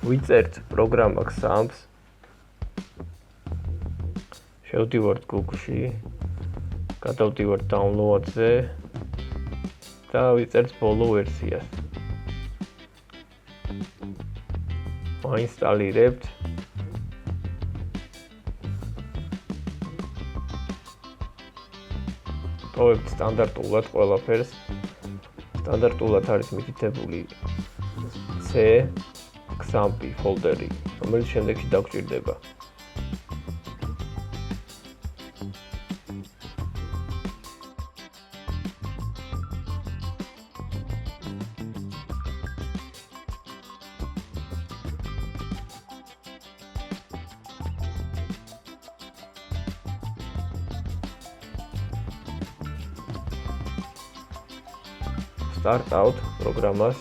ვიწერთ პროგრამა XAMPP-ს. შევდივართ Google-ში, გადავდივართ download-ზე და ვიწერთ ბოლო ვერსიას. ვაინსტალირებთ. ტოვებთ სტანდარტულად ყველაფერს. სტანდარტულად არის მითითებული C XAMPP ფოლდერი, რომელიც შემდეგში დაგჭირდება. Start out პროგრამას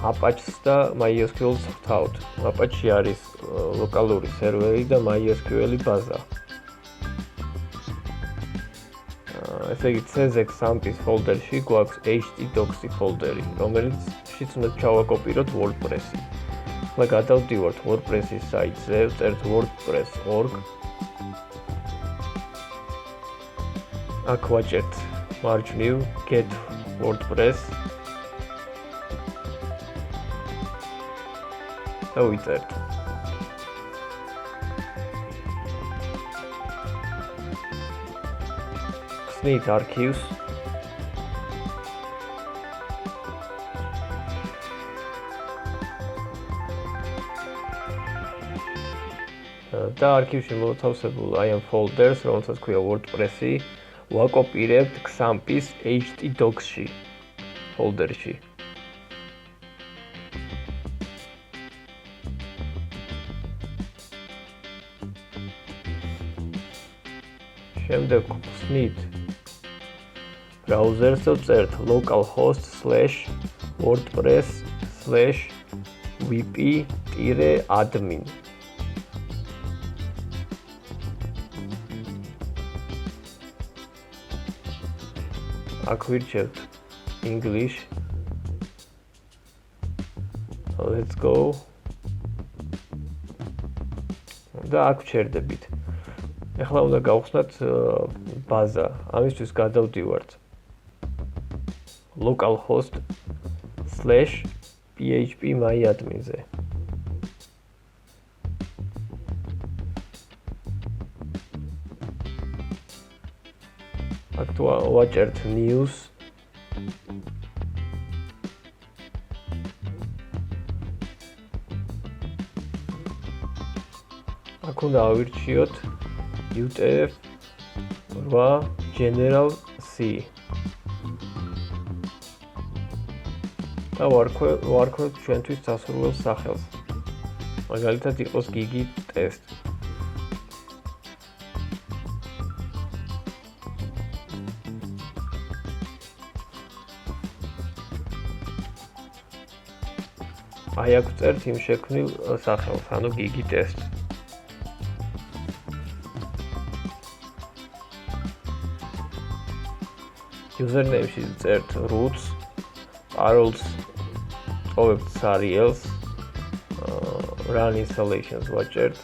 Apache და MySQL-ს ვთავთ. Apache არის ლოკალური სერვერი და MySQL-ი ბაზა. ესე იგი C-ზე XAMPP-ის ფოლდერში გვაქვს htdocs-ი ფოლდერი, რომელშიც უნდა ჩავაკოპიროთ WordPress-ი. ახლა გადავდივართ WordPress-ის საიტზე, ვწერთ wordpress.org. აქ ვაჭერთ მარჯვნივ get WordPress და ვიწერთ. ხსნით არქივს და არქივში მოთავსებულ აი ამ ფოლდერს, რომელსაც ქვია WordPress-ი, ვაკოპირებთ XAMPP-ის htdocs-ში ფოლდერში. შემდეგ ვხსნით ბრაუზერს და ვწერთ localhost/wordpress/wp-admin. აქ ვირჩევთ English. Let's go. და აქ ვჩერდებით. ახლა უნდა გავხსნათ ბაზა. ამისთვის გადავდივართ localhost/phpMyAdmin-ზე. აქ ვაჭერთ news. აქ უნდა ავირჩიოთ UTF-8 General C. და ვარქვევთ ჩვენთვის სასურველ სახელს. მაგალითად იყოს gigi test. აი აქ ვწერთ იმ შექმნილ სახელს, ანუ gigi test. username-ში ვწერთ roots, paroles ტოვებთ sariels, run installations ვაჭერთ.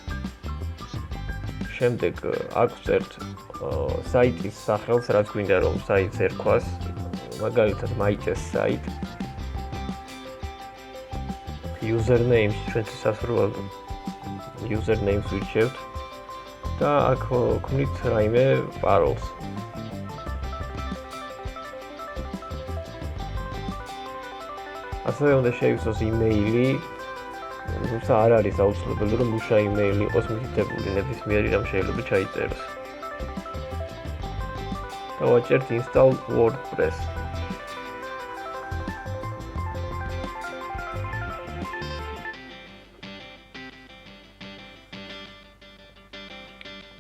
შემდეგ აქ ვწერთ საიტის სახელს, რაც გვინდა რომ საიტს ერქვას, მაგალითად my-test site. username-ში ჩვენთვის სასურველ username-ს ვირჩევთ და აქ ვქმნით რაიმე paroles. ასევე უნდა შევიცვლოს იმეილი, თუმცა არ არის აუცილებელი რომ მუშა იმეილი იყოს მითითებული, ნებისმიერი რამ შეიძლება ჩაიწეროს. და ვაჭერთ install WordPress.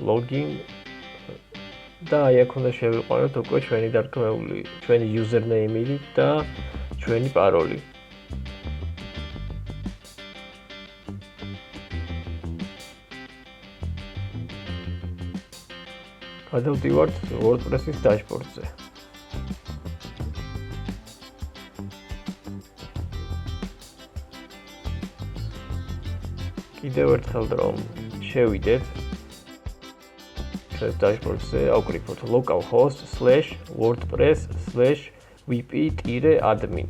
login და აი აქ უნდა შევიყვანოთ უკვე ჩვენი დარქმეული, ჩვენი username-ი და ჩვენი paroli. გადავდივართ WordPress-ის dashboard-ზე. კიდევ ერთხელ რომ შევიდეთ ჩვენს დაშბორდზე, ავკრიფოთ localhost/wordpress/vp-admin.